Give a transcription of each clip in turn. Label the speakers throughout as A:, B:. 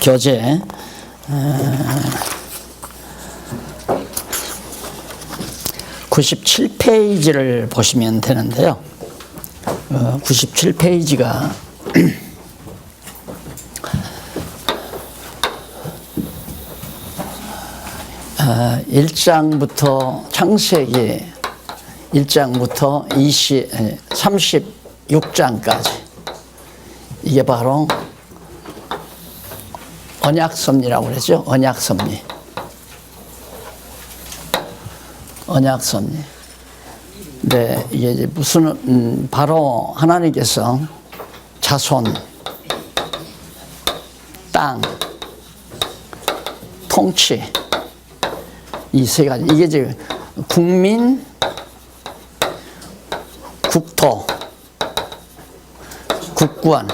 A: 교재 97페이지를 보시면 되는데요. 97페이지가 창세기 1장부터 36장까지 이게 바로 언약섭리라고 그러죠. 언약섭리. 네, 이게 이제 무슨 바로 하나님께서 자손, 땅, 통치 이 세 가지 이게 이제 국민, 국토, 국권.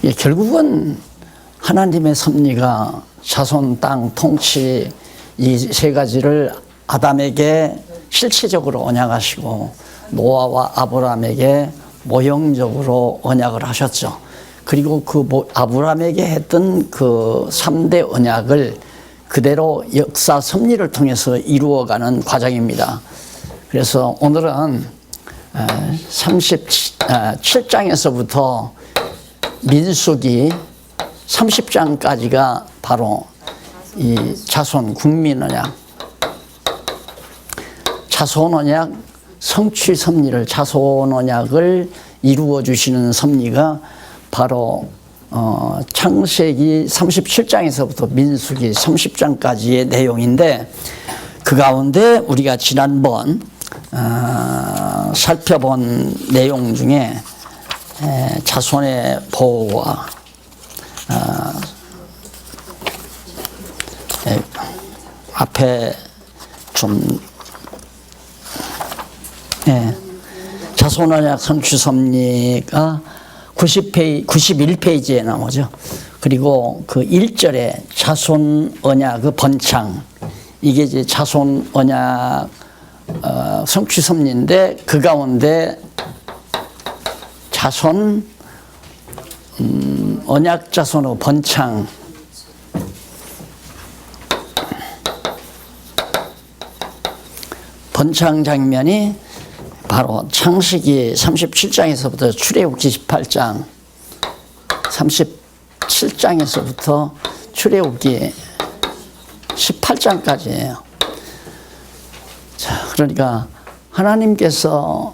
A: 예, 결국은 하나님의 섭리가 자손, 땅, 통치 이 세 가지를 아담에게 실체적으로 언약하시고 노아와 아브라함에게 모형적으로 언약을 하셨죠. 그리고 그 아브라함에게 했던 그 3대 언약을 그대로 역사 섭리를 통해서 이루어가는 과정입니다. 그래서 오늘은 37장에서부터 민수기 30장까지가 바로 이 자손 국민 언약, 자손 언약, 성취 섭리를 자손 언약을 이루어 주시는 섭리가 바로 창세기 37장에서부터 민수기 30장까지의 내용인데 그 가운데 우리가 지난번 살펴본 내용 중에 자손의 보호와 앞에 좀 자손 언약 성취 섭리가 91페이지에 나오죠. 그리고 그 1절에 자손 언약 그 번창 이게 이제 자손 언약 성취 섭리인데 그 가운데 자손 언약 자손의 번창 장면이 바로 창세기 37장에서부터 출애굽기 18장 37장에서부터 출애굽기 18장까지예요. 자, 그러니까 하나님께서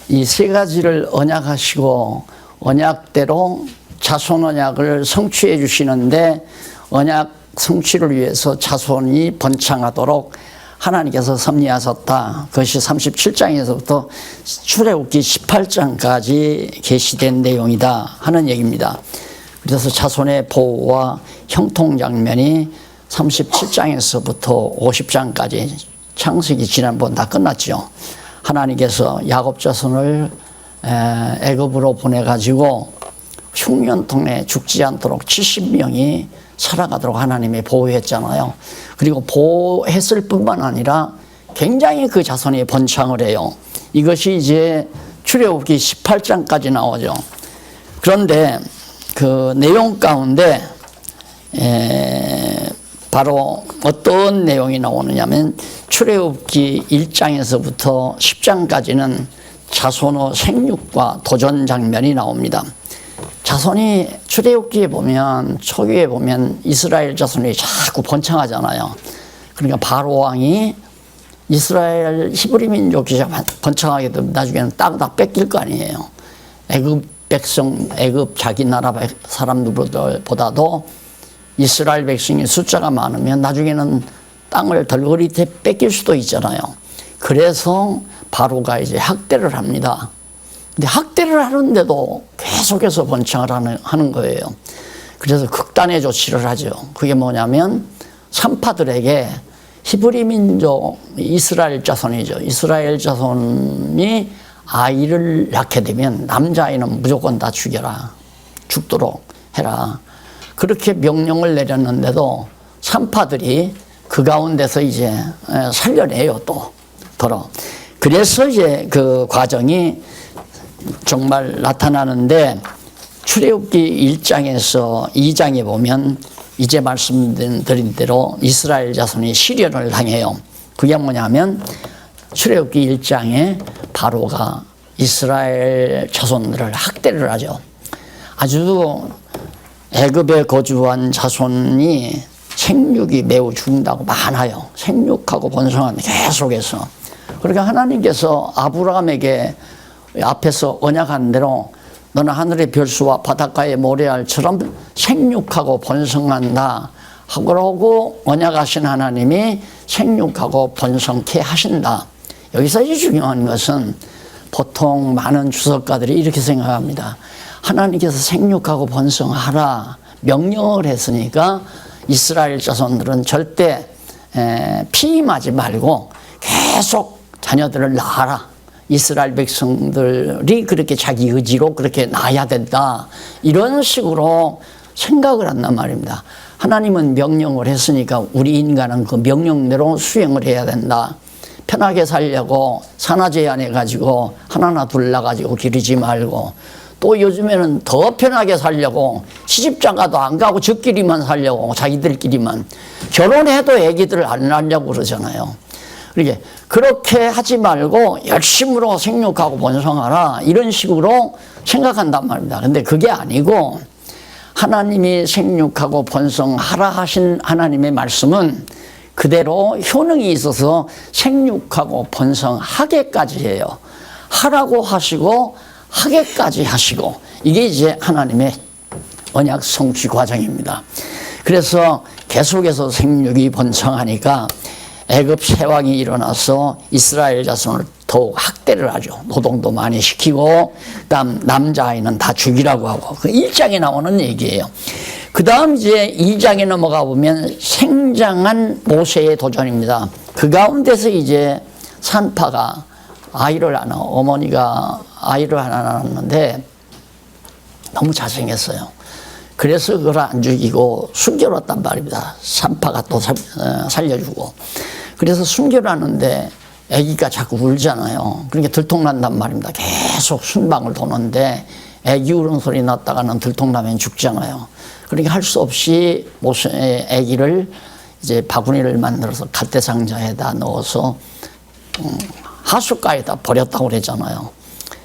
A: 이 세 가지를 언약하시고 언약대로 자손 언약을 성취해 주시는데 언약 성취를 위해서 자손이 번창하도록 하나님께서 섭리하셨다. 그것이 37장에서부터 출애굽기 18장까지 계시된 내용이다 하는 얘기입니다. 그래서 자손의 보호와 형통 장면이 37장에서부터 50장까지 창세기 지난번 다 끝났죠. 하나님께서 야곱 자손을 애굽으로 보내가지고 흉년통에 죽지 않도록 70명이 살아가도록 하나님이 보호했잖아요. 그리고 보호했을 뿐만 아니라 굉장히 그 자손이 번창을 해요. 이것이 이제 출애굽기 18장까지 나오죠. 그런데 그 내용 가운데 바로 어떤 내용이 나오느냐면 출애굽기 1장에서부터 10장까지는 자손의 생육과 도전 장면이 나옵니다. 자손이 출애굽기에 보면 초기에 보면 이스라엘 자손이 자꾸 번창하잖아요. 그러니까 바로 왕이 이스라엘 히브리 민족이 번창하게 되면 나중에는 땅 다 뺏길 거 아니에요. 애굽 백성, 애굽 자기 나라 사람들보다도 이스라엘 백성의 숫자가 많으면 나중에는 땅을 덜거리때 뺏길 수도 있잖아요. 그래서 바로가 이제 학대를 합니다. 근데 학대를 하는데도 계속해서 번창을 하는 거예요. 그래서 극단의 조치를 하죠. 그게 뭐냐면 산파들에게 히브리 민족 이스라엘 자손이죠. 이스라엘 자손이 아이를 낳게 되면 남자아이는 무조건 다 죽도록 해라. 그렇게 명령을 내렸는데도 산파들이 그 가운데서 이제 살려내요, 또. 그래서 이제 그 과정이 정말 나타나는데 출애굽기 1장에서 2장에 보면 이제 말씀드린 대로 이스라엘 자손이 시련을 당해요. 그게 뭐냐면 출애굽기 1장에 바로가 이스라엘 자손들을 학대를 하죠. 아주 애굽에 거주한 자손이 생육이 매우 죽는다고 많아요. 생육하고 번성하는 계속해서. 그러니까 하나님께서 아브라함에게 앞에서 언약한 대로 너는 하늘의 별수와 바닷가의 모래알처럼 생육하고 번성한다 하고 언약하신 하나님이 생육하고 번성케 하신다. 여기서 이제 중요한 것은 보통 많은 주석가들이 이렇게 생각합니다. 하나님께서 생육하고 번성하라 명령을 했으니까 이스라엘 자손들은 절대 피임하지 말고 계속 자녀들을 낳아라. 이스라엘 백성들이 그렇게 자기 의지로 그렇게 낳아야 된다. 이런 식으로 생각을 한단 말입니다. 하나님은 명령을 했으니까 우리 인간은 그 명령대로 수행을 해야 된다. 편하게 살려고 산화제 안 해가지고 하나나 둘 낳아가지고 기르지 말고, 또 요즘에는 더 편하게 살려고 시집장가도 안 가고 저끼리만 살려고 자기들끼리만 결혼해도 애기들을 안 낳으려고 그러잖아요. 그렇게 하지 말고 열심으로 생육하고 번성하라 이런 식으로 생각한단 말입니다. 근데 그게 아니고 하나님이 생육하고 번성하라 하신 하나님의 말씀은 그대로 효능이 있어서 생육하고 번성하게까지 해요. 하라고 하시고 하게까지 하시고, 이게 이제 하나님의 언약 성취 과정입니다. 그래서 계속해서 생육이 번성하니까 애굽 세왕이 일어나서 이스라엘 자손을 더욱 학대를 하죠. 노동도 많이 시키고, 그다음 남자아이는 다 죽이라고 하고, 그 1장에 나오는 얘기예요. 그 다음 이제 2장에 넘어가 보면 생장한 모세의 도전입니다. 그 가운데서 이제 산파가 아이를 하나, 어머니가 아이를 하나 낳았는데 너무 잘생겼어요. 그래서 그걸 안 죽이고 숨겨놨단 말입니다. 산파가 또 살려주고. 그래서 숨겨놨는데 아기가 자꾸 울잖아요. 그러니까 들통난단 말입니다. 계속 순방을 도는데 아기 우는 소리 났다가는 들통나면 죽잖아요. 그러니까 할 수 없이 모세의 아기를 이제 바구니를 만들어서 갈대상자에다 넣어서 하숫가에다 버렸다고 그랬잖아요.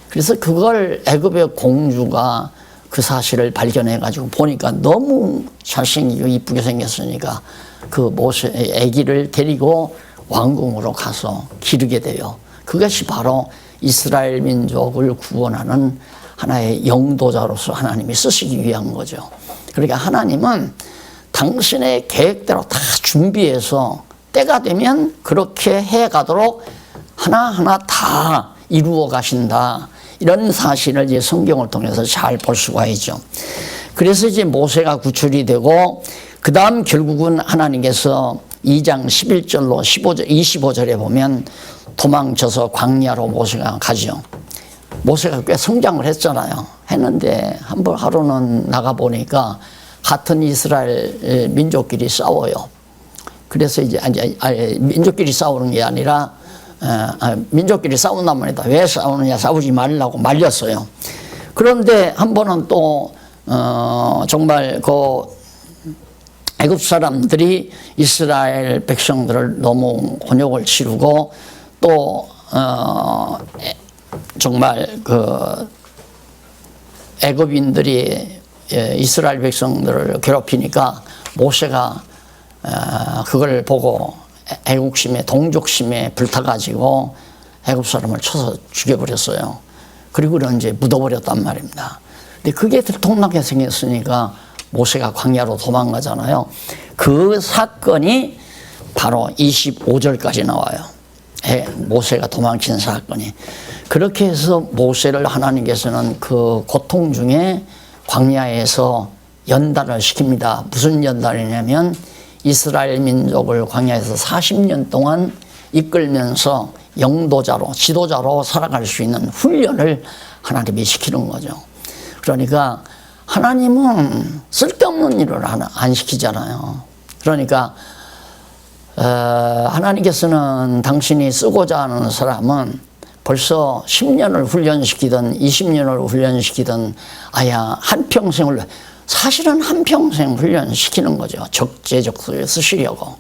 A: 그래서 그걸 애굽의 공주가 그 사실을 발견해 가지고 보니까 너무 잘생기고 이쁘게 생겼으니까 그 모세의 아기를 데리고 왕궁으로 가서 기르게 돼요. 그것이 바로 이스라엘 민족을 구원하는 하나의 영도자로서 하나님이 쓰시기 위한 거죠. 그러니까 하나님은 당신의 계획대로 다 준비해서 때가 되면 그렇게 해가도록 하나하나 다 이루어 가신다. 이런 사실을 이제 성경을 통해서 잘 볼 수가 있죠. 그래서 이제 모세가 구출이 되고, 그 다음 결국은 하나님께서 2장 11절로 25절에 보면 도망쳐서 광야로 모세가 가죠. 모세가 꽤 성장을 했잖아요. 했는데 한번 하루는 나가보니까 같은 이스라엘 민족끼리 싸워요. 그래서 이제 민족끼리 싸우는 게 아니라 민족끼리 싸운단 말이다. 왜 싸우느냐, 싸우지 말라고 말렸어요. 그런데 한 번은 또 정말 그 애굽 사람들이 이스라엘 백성들을 너무 곤욕을 치르고 또 정말 그 애굽인들이 이스라엘 백성들을 괴롭히니까 모세가 그걸 보고 애국심에, 동족심에 불타가지고 애굽 사람을 쳐서 죽여버렸어요. 그리고 이제 묻어버렸단 말입니다. 근데 그게 들통나게 생겼으니까 모세가 광야로 도망가잖아요. 그 사건이 바로 25절까지 나와요. 모세가 도망친 사건이. 그렇게 해서 모세를 하나님께서는 그 고통 중에 광야에서 연단을 시킵니다. 무슨 연단이냐면 이스라엘 민족을 광야에서 40년 동안 이끌면서 영도자로, 지도자로 살아갈 수 있는 훈련을 하나님이 시키는 거죠. 그러니까 하나님은 쓸데없는 일을 안 시키잖아요. 그러니까 하나님께서는 당신이 쓰고자 하는 사람은 벌써 10년을 훈련시키든 20년을 훈련시키든 아야 한평생을 사실은 한평생 훈련시키는 거죠. 적재적소에 쓰시려고.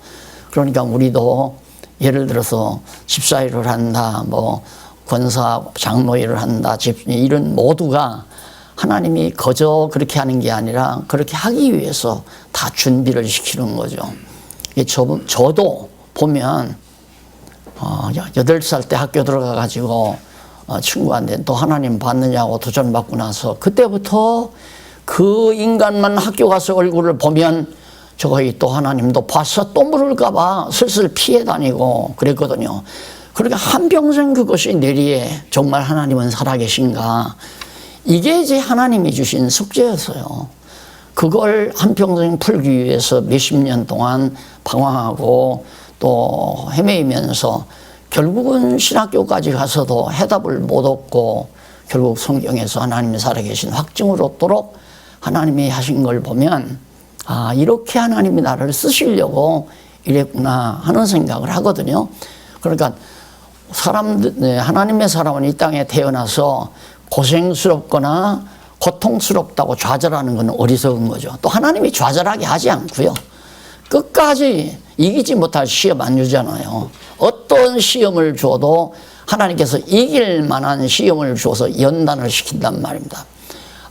A: 그러니까 우리도 예를 들어서 집사일을 한다, 뭐 권사 장로일을 한다, 이런 모두가 하나님이 거저 그렇게 하는 게 아니라 그렇게 하기 위해서 다 준비를 시키는 거죠. 저도 보면 8살 때 학교 들어가가지고 친구한테 또 하나님 봤느냐고 도전받고 나서 그때부터 그 인간만 학교 가서 얼굴을 보면 저거이 또 하나님도 봤어 또 물을까봐 슬슬 피해 다니고 그랬거든요. 그러니까 한평생 그것이 내리에 정말 하나님은 살아계신가, 이게 이제 하나님이 주신 숙제였어요. 그걸 한평생 풀기 위해서 몇십 년 동안 방황하고 또 헤매이면서 결국은 신학교까지 가서도 해답을 못 얻고 결국 성경에서 하나님이 살아계신 확증을 얻도록 하나님이 하신 걸 보면 아, 이렇게 하나님이 나를 쓰시려고 이랬구나 하는 생각을 하거든요. 그러니까 하나님의 사람은 이 땅에 태어나서 고생스럽거나 고통스럽다고 좌절하는 건 어리석은 거죠. 또 하나님이 좌절하게 하지 않고요. 끝까지 이기지 못할 시험 안 주잖아요. 어떤 시험을 줘도 하나님께서 이길 만한 시험을 줘서 연단을 시킨단 말입니다.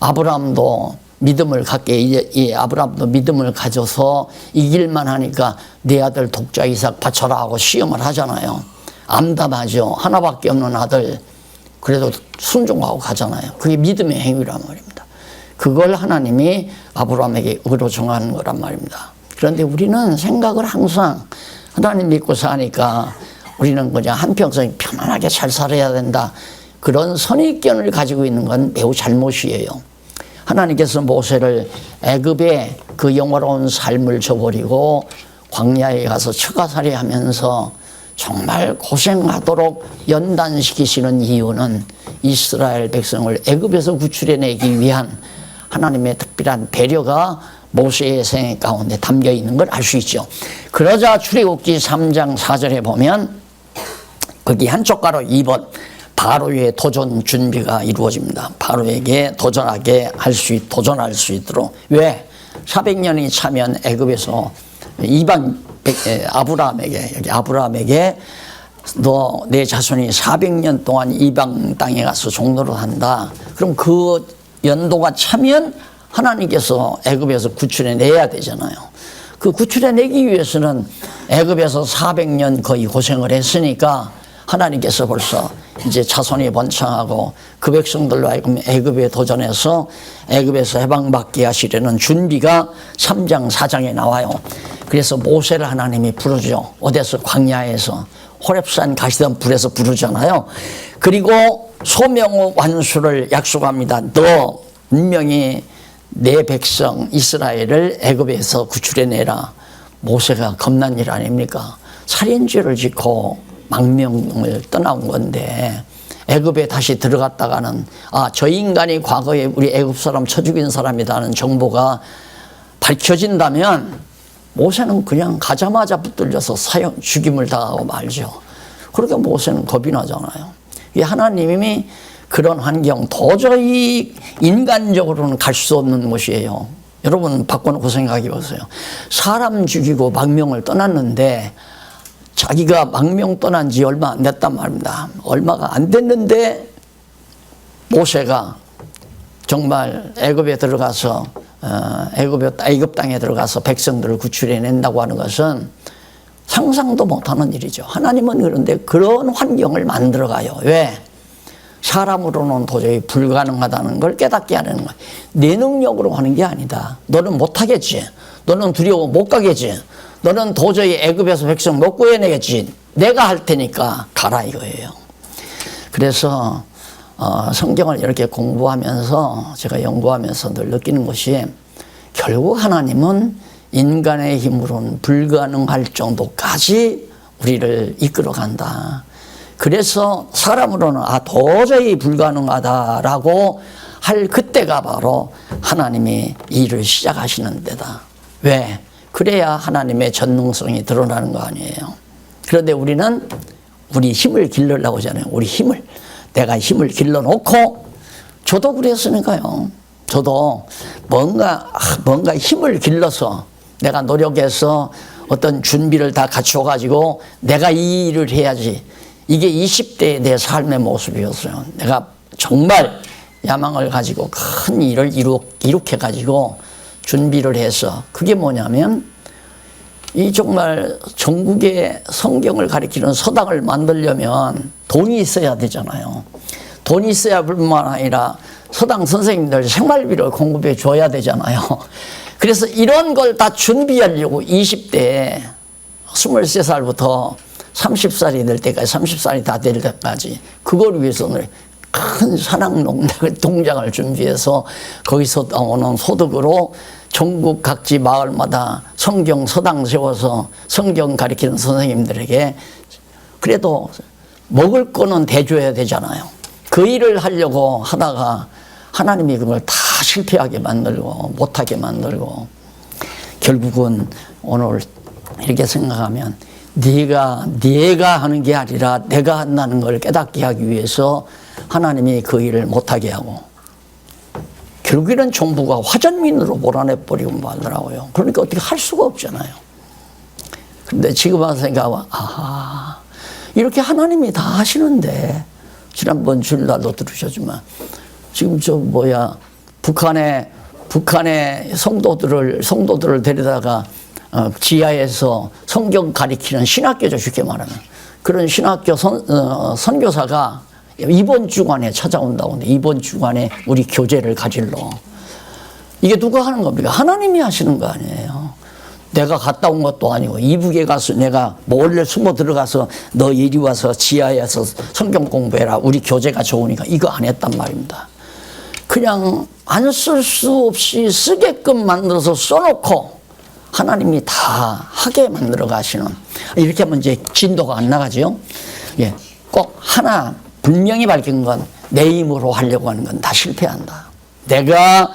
A: 아브라함도 믿음을 갖게, 아브라함도 믿음을 가져서 이길만 하니까 내 아들 독자 이삭 바쳐라 하고 시험을 하잖아요. 암담하죠. 하나밖에 없는 아들 그래도 순종하고 가잖아요. 그게 믿음의 행위란 말입니다. 그걸 하나님이 아브라함에게 의로 정하는 거란 말입니다. 그런데 우리는 생각을 항상 하나님 믿고 사니까 우리는 그냥 한평생 편안하게 잘 살아야 된다, 그런 선입견을 가지고 있는 건 매우 잘못이에요. 하나님께서 모세를 애굽의 그 영화로운 삶을 저버리고 광야에 가서 처가살이 하면서 정말 고생하도록 연단시키시는 이유는 이스라엘 백성을 애굽에서 구출해내기 위한 하나님의 특별한 배려가 모세의 생애 가운데 담겨 있는 걸 알 수 있죠. 그러자 출애굽기 3장 4절에 보면 거기 한쪽 가로 2번 바로의 도전 준비가 이루어집니다. 바로에게 도전할 수 있도록. 왜? 400년이 차면 애굽에서 이방 아브라함에게 너 내 자손이 400년 동안 이방 땅에 가서 종노릇 한다. 그럼 그 연도가 차면 하나님께서 애굽에서 구출해내야 되잖아요. 그 구출해내기 위해서는 애굽에서 400년 거의 고생을 했으니까 하나님께서 벌써 이제 자손이 번창하고 그 백성들로 하여금 애굽에 도전해서 애굽에서 해방받게 하시려는 준비가 3장 4장에 나와요. 그래서 모세를 하나님이 부르죠. 어디서? 광야에서 호렙산 가시던 불에서 부르잖아요. 그리고 소명 완수를 약속합니다. 너 분명히 내 백성 이스라엘을 애굽에서 구출해내라. 모세가 겁난 일 아닙니까? 살인죄를 짓고 망명을 떠나온 건데 애굽에 다시 들어갔다가는 저 인간이 과거에 우리 애굽 사람 쳐 죽인 사람이라는 정보가 밝혀진다면 모세는 그냥 가자마자 붙들려서 죽임을 당하고 말죠. 그러니까 모세는 겁이 나잖아요. 이 하나님이 그런 환경 도저히 인간적으로는 갈 수 없는 곳이에요. 여러분 바꿔놓고 생각해 보세요. 사람 죽이고 망명을 떠났는데 자기가 망명 떠난 지 얼마 안 됐단 말입니다. 얼마가 안 됐는데 모세가 정말 애굽에 들어가서 애굽 땅에 들어가서 백성들을 구출해낸다고 하는 것은 상상도 못하는 일이죠. 하나님은 그런데 그런 환경을 만들어가요. 왜? 사람으로는 도저히 불가능하다는 걸 깨닫게 하는 거예요. 내 능력으로 하는 게 아니다. 너는 못하겠지. 너는 두려워 못 가겠지. 너는 도저히 애굽에서 백성 못 구해내겠지. 내가 할 테니까 가라 이거예요. 그래서 성경을 이렇게 공부하면서 제가 연구하면서 늘 느끼는 것이 결국 하나님은 인간의 힘으로는 불가능할 정도까지 우리를 이끌어 간다. 그래서 사람으로는 도저히 불가능하다라고 할 그때가 바로 하나님이 일을 시작하시는 데다. 왜? 그래야 하나님의 전능성이 드러나는 거 아니에요. 그런데 우리는 우리 힘을 기르려고 하잖아요. 우리 힘을. 내가 힘을 길러놓고, 저도 그랬으니까요. 저도 뭔가 힘을 길러서 내가 노력해서 어떤 준비를 다 갖춰가지고 내가 이 일을 해야지. 이게 20대의 내 삶의 모습이었어요. 내가 정말 야망을 가지고 큰 일을 이룩해가지고 준비를 해서, 그게 뭐냐면 이 정말 전국에 성경을 가리키는 서당을 만들려면 돈이 있어야 되잖아요. 돈이 있어야 뿐만 아니라 서당 선생님들 생활비를 공급해 줘야 되잖아요. 그래서 이런 걸 다 준비하려고 20대에 23살부터 30살이 될 때까지, 30살이 다 될 때까지 그걸 위해서는 큰 산악농장을 준비해서 거기서 나오는 소득으로 전국 각지 마을마다 성경 서당 세워서 성경 가르치는 선생님들에게 그래도 먹을 거는 대줘야 되잖아요. 그 일을 하려고 하다가 하나님이 그걸 다 실패하게 만들고 못하게 만들고, 결국은 오늘 이렇게 생각하면 네가 하는 게 아니라 내가 한다는 걸 깨닫게 하기 위해서 하나님이 그 일을 못하게 하고, 결국에는 정부가 화전민으로 몰아내버리고 말더라고요. 그러니까 어떻게 할 수가 없잖아요. 그런데 지금 와서 생각하면, 아하, 이렇게 하나님이 다 하시는데, 지난번 주일날도 들으셨지만, 지금 북한의 성도들을 데려다가 지하에서 성경 가리키는 신학교죠, 쉽게 말하면. 그런 신학교 선교사가 이번 주간에 찾아온다고 하는데, 이번 주간에 우리 교재를 가질러. 이게 누가 하는 겁니까? 하나님이 하시는 거 아니에요. 내가 갔다 온 것도 아니고, 이북에 가서 내가 몰래 숨어 들어가서 너 이리 와서 지하에서 성경 공부해라, 우리 교재가 좋으니까, 이거 안 했단 말입니다. 그냥 안 쓸 수 없이 쓰게끔 만들어서 써놓고 하나님이 다 하게 만들어 가시는, 이렇게 하면 이제 진도가 안 나가죠. 예, 꼭 하나 분명히 밝힌 건, 내 힘으로 하려고 하는 건 다 실패한다. 내가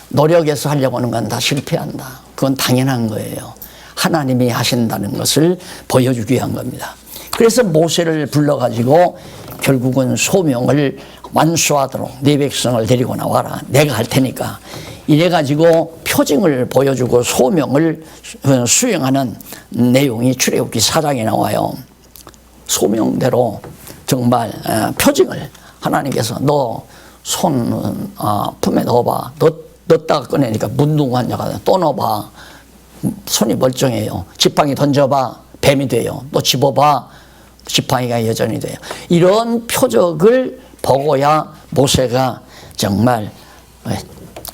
A: 노력해서 하려고 하는 건 다 실패한다. 그건 당연한 거예요. 하나님이 하신다는 것을 보여주기 위한 겁니다. 그래서 모세를 불러가지고 결국은 소명을 완수하도록 네 백성을 데리고 나와라. 내가 할 테니까. 이래가지고 표징을 보여주고 소명을 수행하는 내용이 출애굽기 4장에 나와요. 소명대로 정말 표징을 하나님께서 너 손 품에 넣어봐. 넣었다가 꺼내니까 문둥한 자가 또 넣어봐. 손이 멀쩡해요. 지팡이 던져봐. 뱀이 돼요. 또 집어봐. 지팡이가 여전히 돼요. 이런 표적을 보고야 모세가 정말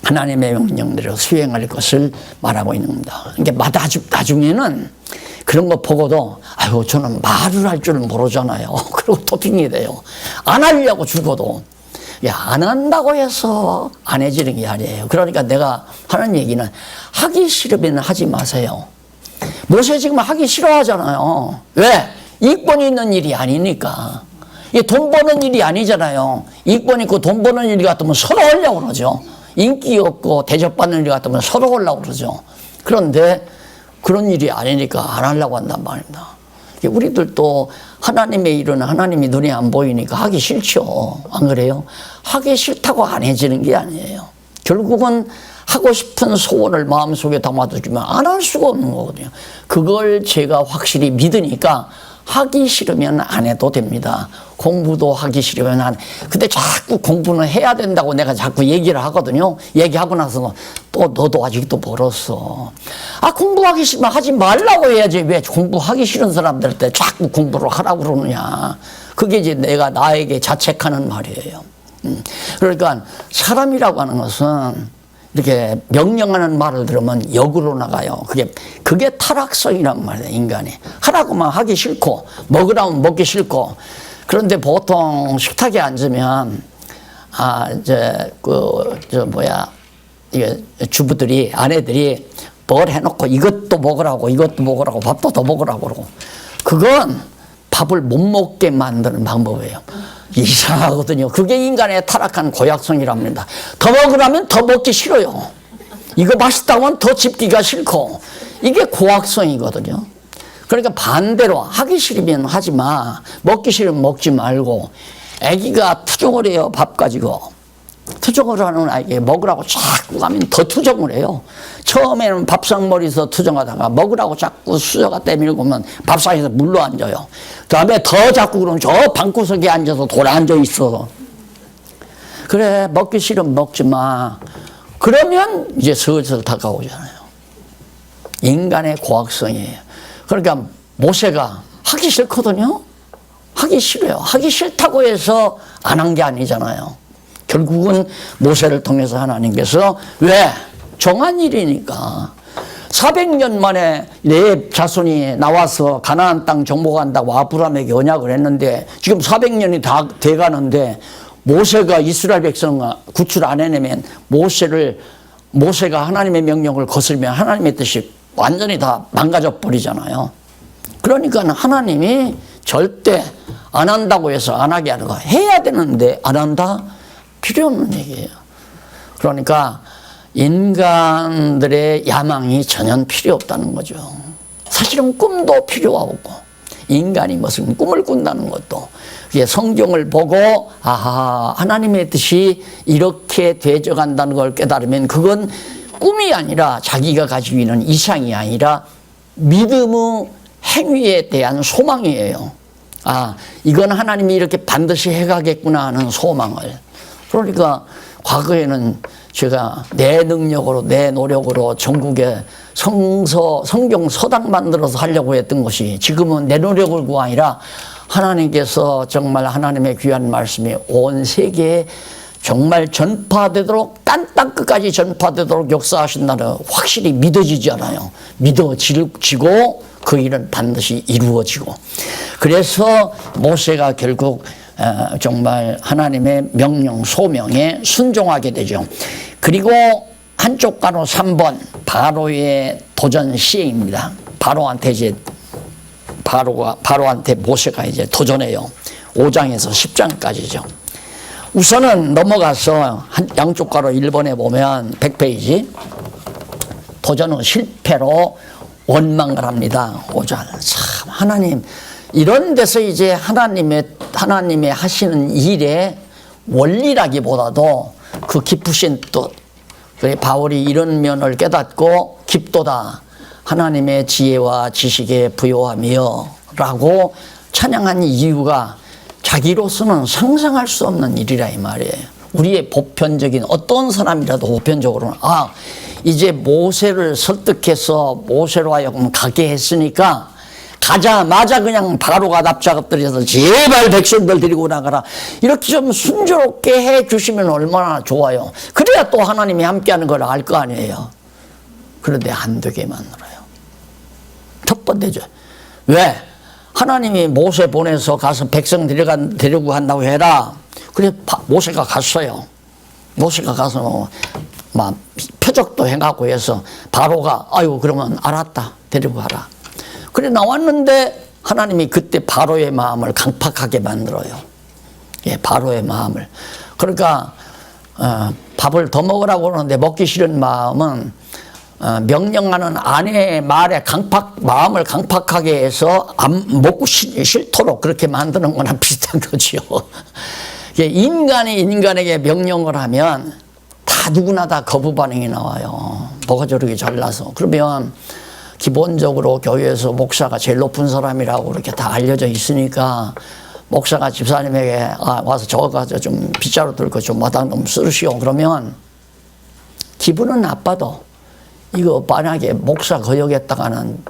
A: 하나님의 명령대로 수행할 것을 말하고 있는 겁니다. 그러니까 나중에는 그런 거 보고도, 아유, 저는 말을 할 줄은 모르잖아요. 그리고 토핑이 돼요. 안 하려고 죽어도. 안 한다고 해서 안 해지는 게 아니에요. 그러니까 내가 하는 얘기는, 하기 싫으면 하지 마세요. 모세 지금 하기 싫어하잖아요. 왜? 이권이 있는 일이 아니니까. 이게 돈 버는 일이 아니잖아요. 이권 있고 돈 버는 일 같으면 서로 하려고 그러죠. 인기 없고 대접받는 일 같으면 서로 하려고 그러죠. 그런데 그런 일이 아니니까 안 하려고 한단 말입니다. 우리들도 하나님의 일은 하나님이 눈에 안 보이니까 하기 싫죠. 안 그래요? 하기 싫다고 안 해지는 게 아니에요. 결국은 하고 싶은 소원을 마음속에 담아두지만 안 할 수가 없는 거거든요. 그걸 제가 확실히 믿으니까 하기 싫으면 안 해도 됩니다. 공부도 하기 싫으면 근데 자꾸 공부는 해야 된다고 내가 자꾸 얘기를 하거든요. 얘기하고 나서 또 너도 아직도 멀었어. 공부하기 싫으면 하지 말라고 해야지. 왜 공부하기 싫은 사람들한테 자꾸 공부를 하라고 그러느냐. 그게 이제 내가 나에게 자책하는 말이에요. 그러니까 사람이라고 하는 것은 이렇게 명령하는 말을 들으면 역으로 나가요. 그게 타락성이란 말이에요, 인간이. 하라고만 하기 싫고, 먹으라면 먹기 싫고. 그런데 보통 식탁에 앉으면, 이게 주부들이, 아내들이 뭘 해놓고 이것도 먹으라고, 밥도 더 먹으라고 그러고. 그건 밥을 못 먹게 만드는 방법이에요. 이상하거든요. 그게 인간의 타락한 고약성이랍니다. 더 먹으라면 더 먹기 싫어요. 이거 맛있다고 하면 더 집기가 싫고. 이게 고약성이거든요. 그러니까 반대로 하기 싫으면 하지 마. 먹기 싫으면 먹지 말고 아기가 투정을 해요. 밥 가지고. 투정을 하는 아이에게 먹으라고 자꾸 가면 더 투정을 해요. 처음에는 밥상머리에서 투정하다가 먹으라고 자꾸 수저가 때밀고면 밥상에서 물러 앉아요. 그 다음에 더 자꾸 그러면 저 방구석에 앉아서 돌아앉아 있어. 그래, 먹기 싫으면 먹지 마. 그러면 이제 슬슬 다가오잖아요. 인간의 고학성이에요. 그러니까 모세가 하기 싫거든요. 하기 싫어요. 하기 싫다고 해서 안 한 게 아니잖아요. 결국은 모세를 통해서 하나님께서 왜? 정한 일이니까. 400년 만에 내 자손이 나와서 가나안 땅 정복한다고 아브라함에게 언약을 했는데 지금 400년이 다 돼가는데 모세가 이스라엘 백성을 구출 안 해내면 모세가 하나님의 명령을 거슬면 하나님의 뜻이 완전히 다 망가져 버리잖아요. 그러니까 하나님이 절대 안 한다고 해서 안 하게 하는 거. 해야 되는데 안 한다? 필요 없는 얘기예요. 그러니까 인간들의 야망이 전혀 필요 없다는 거죠. 사실은 꿈도 필요 없고 인간이 무슨 꿈을 꾼다는 것도 성경을 보고 아하 하나님의 뜻이 이렇게 되어간다는 걸 깨달으면 그건 꿈이 아니라 자기가 가지고 있는 이상이 아니라 믿음의 행위에 대한 소망이에요. 아 이건 하나님이 이렇게 반드시 해가겠구나 하는 소망을. 그러니까 과거에는 제가 내 능력으로 내 노력으로 전국에 성경 서당 만들어서 하려고 했던 것이 지금은 내 노력을 구가 아니라 하나님께서 정말 하나님의 귀한 말씀이 온 세계에 정말 전파되도록 땅 끝까지 전파되도록 역사하신다는 확실히 믿어지지 않아요. 믿어지고 그 일은 반드시 이루어지고. 그래서 모세가 결국 정말 하나님의 명령 소명에 순종하게 되죠. 그리고 한쪽 가로 3번 바로의 도전 시행입니다. 바로한테 모세가 이제 도전해요. 5장에서 10장까지죠. 우선은 넘어가서 양쪽 가로 1번에 보면 100페이지 도전은 실패로 원망을 합니다. 5장. 참 하나님 이런 데서 이제 하나님의 하시는 일의 원리라기보다도 그 깊으신 뜻, 그래 바울이 이런 면을 깨닫고 깊도다 하나님의 지혜와 지식에 부요하며 라고 찬양한 이유가 자기로서는 상상할 수 없는 일이라 이 말이에요. 우리의 보편적인 어떤 사람이라도 보편적으로는 이제 모세를 설득해서 모세로 하여금 가게 했으니까 가자마자 그냥 바로가 납작엎드려서 제발 백성들 데리고 나가라 이렇게 좀 순조롭게 해 주시면 얼마나 좋아요. 그래야 또 하나님이 함께하는 걸 알 거 아니에요. 그런데 안 되게 만들어요. 첫 번째죠. 왜? 하나님이 모세 보내서 가서 백성 데리고 간다고 해라. 그래 모세가 갔어요. 모세가 가서 막 표적도 해갖고 해서 바로가 아이고 그러면 알았다 데리고 가라. 그래 나왔는데 하나님이 그때 바로의 마음을 강팍하게 만들어요. 예, 바로의 마음을. 그러니까 밥을 더 먹으라고 그러는데 먹기 싫은 마음은 명령하는 아내의 말에 마음을 강팍하게 해서 안 먹고 싫도록 그렇게 만드는 거나 비슷한 거죠. 인간이 인간에게 명령을 하면 다 누구나 다 거부 반응이 나와요. 뭐가 저렇게 잘나서. 그러면 기본적으로 교회에서 목사가 제일 높은 사람이라고 이렇게 다 알려져 있으니까 목사가 집사님에게 와서 저거 가서 좀 빗자루 들고 좀 마당 좀 쓰시오. 그러면 기분은 나빠도 이거 만약에 목사 거역했다가는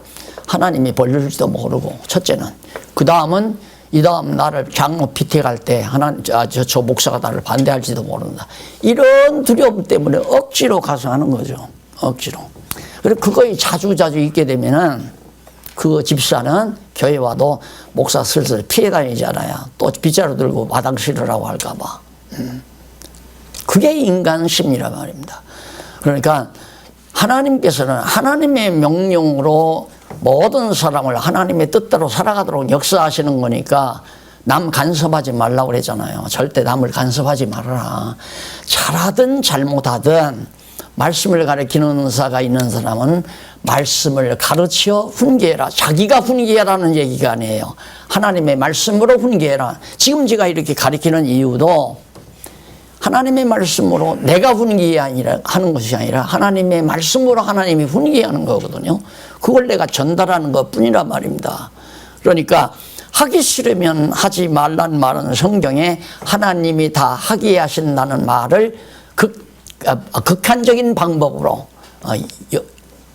A: 하나님이 벌릴지도 모르고 첫째는 그 다음은 이 다음 나를 장로 피택할 때 저 목사가 나를 반대할지도 모른다. 이런 두려움 때문에 억지로 가서 하는 거죠. 억지로. 그리고 그거에 자주 있게 되면은 그 집사는 교회 와도 목사 슬슬 피해 다니잖아요. 또 빗자루 들고 마당 실으라고 할까봐. 그게 인간 심리란 말입니다. 그러니까 하나님께서는 하나님의 명령으로 모든 사람을 하나님의 뜻대로 살아가도록 역사하시는 거니까 남 간섭하지 말라고 그랬잖아요. 절대 남을 간섭하지 말아라. 잘하든 잘못하든 말씀을 가르치는 은사가 있는 사람은 말씀을 가르쳐 훈계해라. 자기가 훈계하라는 얘기가 아니에요. 하나님의 말씀으로 훈계해라. 지금 제가 이렇게 가르치는 이유도 하나님의 말씀으로 내가 훈계하는 것이 아니라 하나님의 말씀으로 하나님이 훈계하는 거거든요. 그걸 내가 전달하는 것뿐이란 말입니다. 그러니까 하기 싫으면 하지 말란 말은 성경에 하나님이 다 하게 하신다는 말을 극한적인 방법으로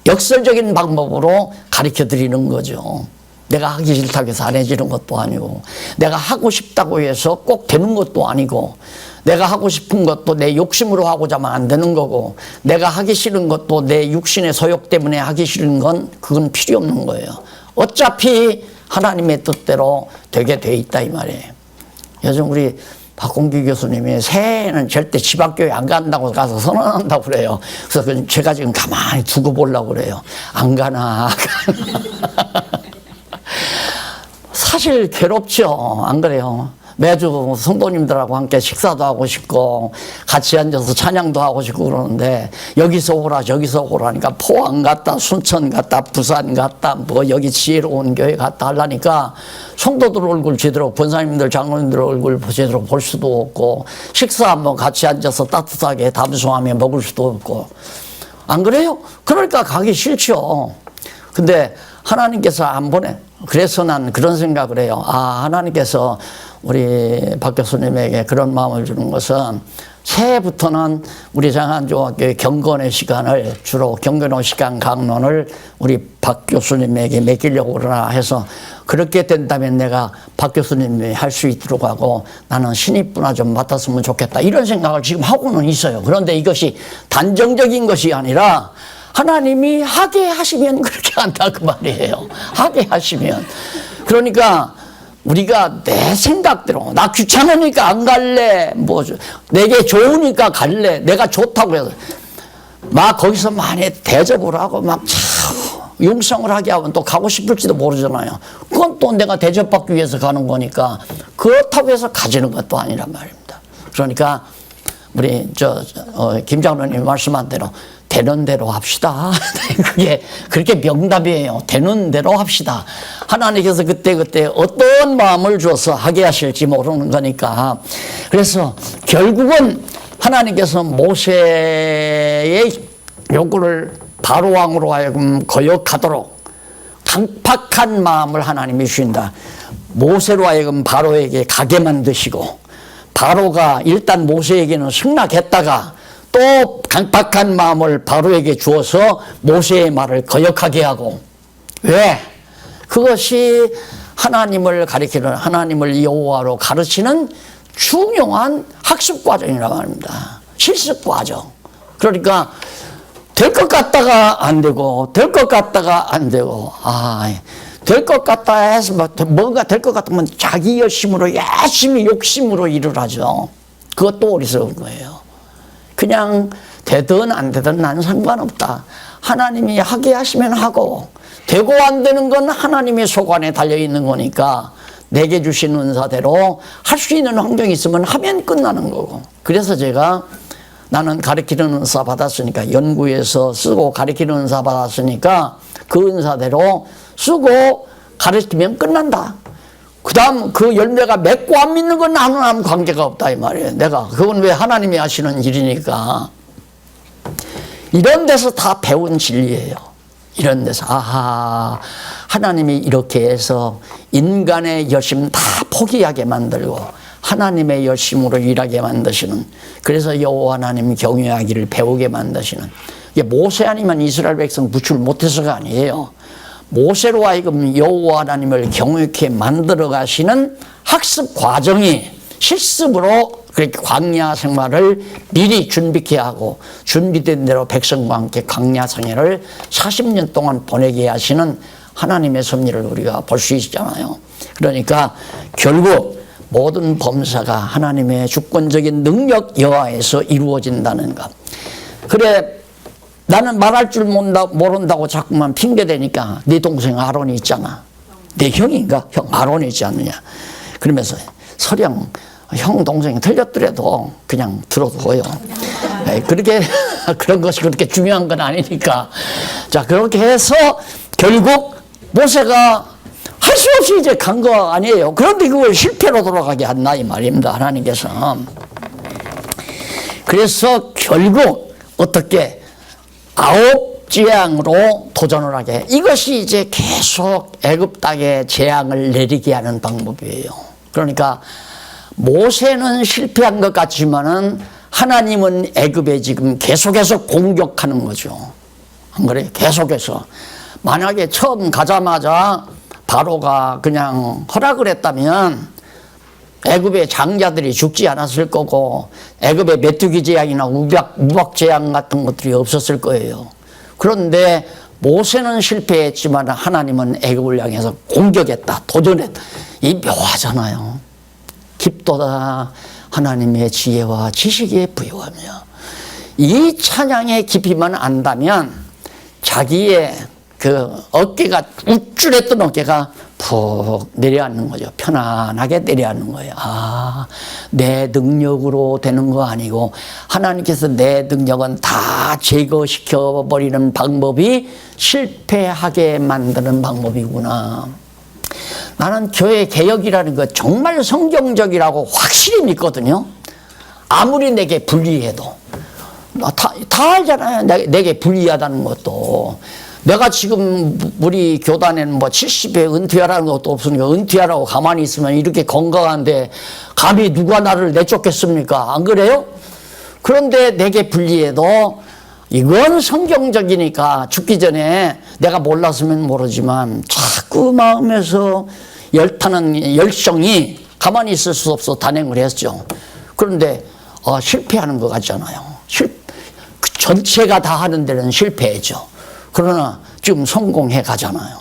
A: 역설적인 방법으로 가르쳐 드리는 거죠. 내가 하기 싫다고 해서 안 해지는 것도 아니고, 내가 하고 싶다고 해서 꼭 되는 것도 아니고, 내가 하고 싶은 것도 내 욕심으로 하고자 하면 안 되는 거고, 내가 하기 싫은 것도 내 육신의 소욕 때문에 하기 싫은 건 그건 필요 없는 거예요. 어차피 하나님의 뜻대로 되게 돼 있다 이 말이에요. 요즘 우리 박공기 교수님이 새해에는 절대 지방교회 안 간다고 가서 선언한다고 그래요. 그래서 제가 지금 가만히 두고 보려고 그래요. 안 가나. 사실 괴롭죠. 안 그래요? 매주 성도님들하고 함께 식사도 하고 싶고 같이 앉아서 찬양도 하고 싶고 그러는데 여기서 오라 저기서 오라니까 포항 갔다 순천 갔다 부산 갔다 뭐 여기 지혜로운 교회 갔다 하려니까 성도들 얼굴 제대로 권사님들 장로님들 얼굴 제대로 볼 수도 없고 식사 한번 같이 앉아서 따뜻하게 담소하며 먹을 수도 없고 안 그래요? 그러니까 가기 싫죠. 근데 하나님께서 안 보내. 그래서 난 그런 생각을 해요. 아, 하나님께서 우리 박 교수님에게 그런 마음을 주는 것은 새해부터는 우리 장안중학교의 경건의 시간을 주로 경건의 시간 강론을 우리 박 교수님에게 맡기려고 그러나 해서 그렇게 된다면 내가 박 교수님이 할 수 있도록 하고 나는 신입부나 좀 맡았으면 좋겠다 이런 생각을 지금 하고는 있어요. 그런데 이것이 단정적인 것이 아니라 하나님이 하게 하시면 그렇게 한다 그 말이에요. 하게 하시면. 그러니까 우리가 내 생각대로 나 귀찮으니까 안 갈래 뭐 내게 좋으니까 갈래 내가 좋다고 해서 막 거기서 많이 대접을 하고 막 융성을 하게 하면 또 가고 싶을지도 모르잖아요. 그건 또 내가 대접받기 위해서 가는 거니까 그렇다고 해서 가지는 것도 아니란 말입니다. 그러니까 우리 김 장로님 말씀한 대로 되는 대로 합시다. 그게 그렇게 명답이에요. 되는 대로 합시다. 하나님께서 그때그때 어떤 마음을 줘서 하게 하실지 모르는 거니까. 그래서 결국은 하나님께서 모세의 요구를 바로 왕으로 하여금 거역하도록 강팍한 마음을 하나님이 주신다. 모세로 하여금 바로에게 가게 만드시고 바로가 일단 모세에게는 승낙했다가 또 강팍한 마음을 바로에게 주어서 모세의 말을 거역하게 하고 왜? 그것이 하나님을 가리키는 하나님을 여호와로 가르치는 중요한 학습 과정이라고 합니다. 실습 과정. 그러니까 될 것 같다가 안 되고 될 것 같다가 안 되고 될 것 같다 해서 뭔가 될 것 같으면 자기 열심으로 열심히 욕심으로 일을 하죠. 그것도 어리석은 거예요. 그냥 되든 안 되든 난 상관없다. 하나님이 하게 하시면 하고 되고 안 되는 건 하나님의 소관에 달려있는 거니까 내게 주신 은사대로 할 수 있는 환경이 있으면 하면 끝나는 거고. 그래서 제가 나는 가르치는 은사 받았으니까 연구해서 쓰고 가르치는 은사 받았으니까 그 은사대로 쓰고 가르치면 끝난다. 그 다음 그 열매가 맺고 안 믿는 건 하나님 관계가 없다 이 말이에요. 내가 그건 왜 하나님이 하시는 일이니까. 이런 데서 다 배운 진리예요. 이런 데서 하나님이 이렇게 해서 인간의 열심 다 포기하게 만들고 하나님의 열심으로 일하게 만드시는, 그래서 여호와 하나님 경외하기를 배우게 만드시는, 이게 모세 아니면 이스라엘 백성 구출 못해서가 아니에요. 모세로 하여금 여호와 하나님을 경외케 만들어 가시는 학습 과정이 실습으로 그렇게 광야 생활을 미리 준비케 하고 준비된 대로 백성과 함께 광야 생활을 40년 동안 보내게 하시는 하나님의 섭리를 우리가 볼 수 있잖아요. 그러니까 결국 모든 범사가 하나님의 주권적인 능력 여하에서 이루어진다는 것. 그래, 나는 말할 줄 모른다고 자꾸만 핑계대니까 네 동생 아론이 있잖아. 네 형인가? 형 아론이 있지 않느냐. 그러면서 서령 형 동생이 틀렸더라도 그냥 들어둬요. 그렇게 그런 것이 그렇게 중요한 건 아니니까. 자, 그렇게 해서 결국 모세가 할 수 없이 이제 간 거 아니에요. 그런데 그걸 실패로 돌아가게 한다 이 말입니다. 하나님께서. 그래서 결국 어떻게 9재앙으로 도전을 하게. 이것이 이제 계속 애굽 땅에 재앙을 내리게 하는 방법이에요. 그러니까 모세는 실패한 것 같지만은 하나님은 애굽에 지금 계속해서 공격하는 거죠. 안 그래요? 계속해서. 만약에 처음 가자마자 바로가 그냥 허락을 했다면 애굽의 장자들이 죽지 않았을 거고 애굽의 메뚜기 재앙이나 우박 재앙 같은 것들이 없었을 거예요. 그런데 모세는 실패했지만 하나님은 애굽을 향해서 공격했다, 도전했다. 이 묘하잖아요. 깊도다 하나님의 지혜와 지식에 부여하며. 이 찬양의 깊이만 안다면 자기의 그 어깨가 우쭐했던 어깨가 푹 내려앉는 거죠. 편안하게 내려앉는 거예요. 아, 내 능력으로 되는 거 아니고 하나님께서 내 능력은 다 제거시켜 버리는 방법이 실패하게 만드는 방법이구나. 나는 교회 개혁이라는 거 정말 성경적이라고 확실히 믿거든요. 아무리 내게 불리해도. 다 알잖아요. 내게 불리하다는 것도. 내가 지금 우리 교단에는 뭐 70에 은퇴하라는 것도 없으니까 은퇴하라고 가만히 있으면 이렇게 건강한데 감히 누가 나를 내쫓겠습니까? 안 그래요? 그런데 내게 불리해도 이건 성경적이니까 죽기 전에 내가 몰랐으면 모르지만 자꾸 마음에서 열타는 열성이 가만히 있을 수 없어 단행을 했죠. 그런데 실패하는 것 같잖아요. 전체가 다 하는 데는 실패죠. 그러나 지금 성공해 가잖아요.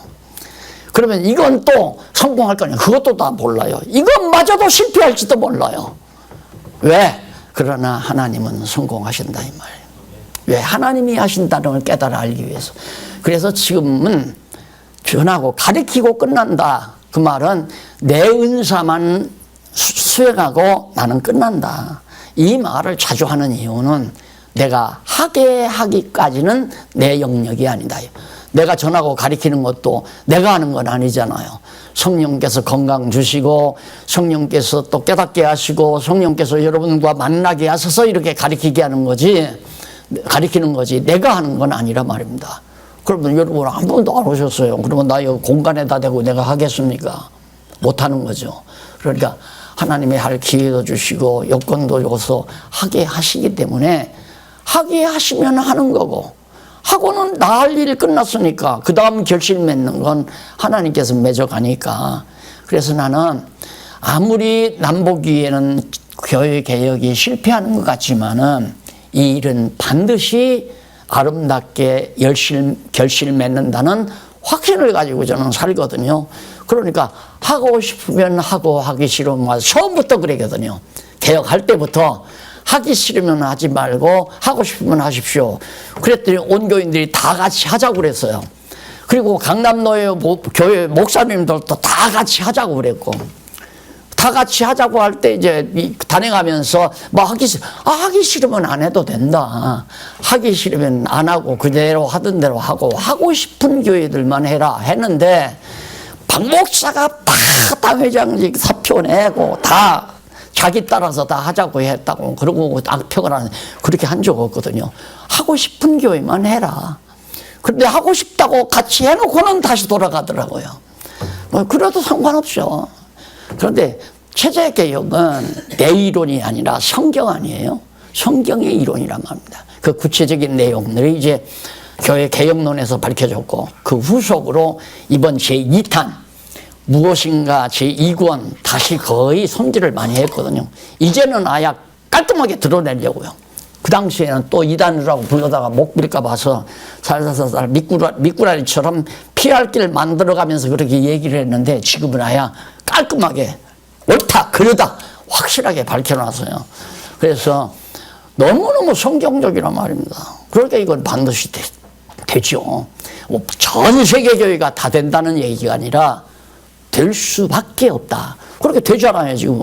A: 그러면 이건 또 성공할 거 아니에요. 그것도 다 몰라요. 이것마저도 실패할지도 몰라요. 왜? 그러나 하나님은 성공하신다 이 말이에요. 왜? 하나님이 하신다는 걸 깨달아 알기 위해서. 그래서 지금은 전하고 가르치고 끝난다. 그 말은 내 은사만 수행하고 나는 끝난다. 이 말을 자주 하는 이유는 내가 하게 하기까지는 내 영역이 아니다. 내가 전하고 가르치는 것도 내가 하는 건 아니잖아요. 성령께서 건강 주시고 성령께서 또 깨닫게 하시고 성령께서 여러분과 만나게 하셔서 이렇게 가르치게 하는 거지, 가르치는 거지 내가 하는 건 아니라 말입니다. 그러면 여러분 한 번도 안 오셨어요. 그러면 나 여기 공간에다 대고 내가 하겠습니까? 못하는 거죠. 그러니까 하나님이 할 기회도 주시고 여건도 줘서 하게 하시기 때문에 하게 하시면 하는 거고, 하고는 나 할 일 끝났으니까 그 다음 결실 맺는 건 하나님께서 맺어가니까. 그래서 나는 아무리 남보기에는 교회 개혁이 실패하는 것 같지만은 이 일은 반드시 아름답게 결실 맺는다는 확신을 가지고 저는 살거든요. 그러니까 하고 싶으면 하고 하기 싫으면 처음부터 그러거든요. 개혁할 때부터 하기 싫으면 하지 말고 하고 싶으면 하십시오. 그랬더니 온 교인들이 다 같이 하자고 그랬어요. 그리고 강남노예 교회 목사님들도 다 같이 하자고 그랬고, 다 같이 하자고 할 때 이제 단행하면서 뭐 하기 싫으면 안 해도 된다. 하기 싫으면 안 하고 그대로 하던 대로 하고 싶은 교회들만 해라 했는데 박 목사가 다 당회장직 사표 내고 다 자기 따라서 다 하자고 했다고 그러고 악평을 하는, 그렇게 한 적 없거든요. 하고 싶은 교회만 해라. 그런데 하고 싶다고 같이 해놓고는 다시 돌아가더라고요. 뭐 그래도 상관없죠. 그런데 체제개혁은 내 이론이 아니라 성경 아니에요. 성경의 이론이란 말입니다. 그 구체적인 내용들이 이제 교회 개혁론에서 밝혀졌고, 그 후속으로 이번 제2탄 무엇인가 제2권 다시 거의 손질을 많이 했거든요. 이제는 아예 깔끔하게 드러내려고요. 그 당시에는 또 이단이라고 불러다가 목 빌까 봐서 살살살살 미꾸라리처럼 피할 길 만들어가면서 그렇게 얘기를 했는데 지금은 아예 깔끔하게 옳다 그러다 확실하게 밝혀놨어요. 그래서 너무너무 성경적이란 말입니다. 그러니까 이건 반드시 되죠. 전 세계 교회가 다 된다는 얘기가 아니라 될 수밖에 없다. 그렇게 되잖아요. 지금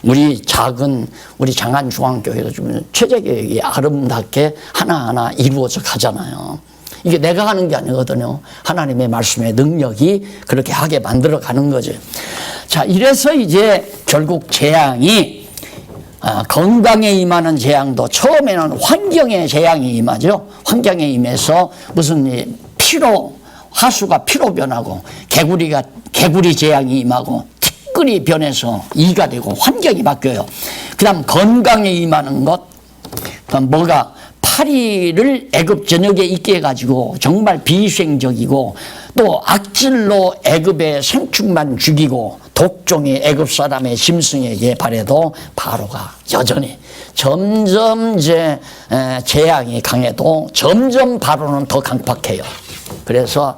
A: 우리 작은 우리 장안중앙교회도 지금 체제개혁이 아름답게 하나하나 이루어져 가잖아요. 이게 내가 하는 게 아니거든요. 하나님의 말씀의 능력이 그렇게 하게 만들어 가는 거죠. 자, 이래서 이제 결국 재앙이 건강에 임하는 재앙도 처음에는 환경에 재앙이 임하죠. 환경에 임해서 무슨 피로, 하수가 피로 변하고 개구리 재앙이 임하고 티끌이 변해서 이가 되고 환경이 바뀌어요. 그 다음 건강에 임하는 것, 그럼 뭐가 파리를 애굽 전역에 있게 해가지고 정말 비위생적이고 또 악질로 애굽의 생축만 죽이고 독종이 애굽 사람의 짐승에게 발해도 바로가 여전히 점점 이제 재앙이 강해도 점점 바로는 더 강팍해요. 그래서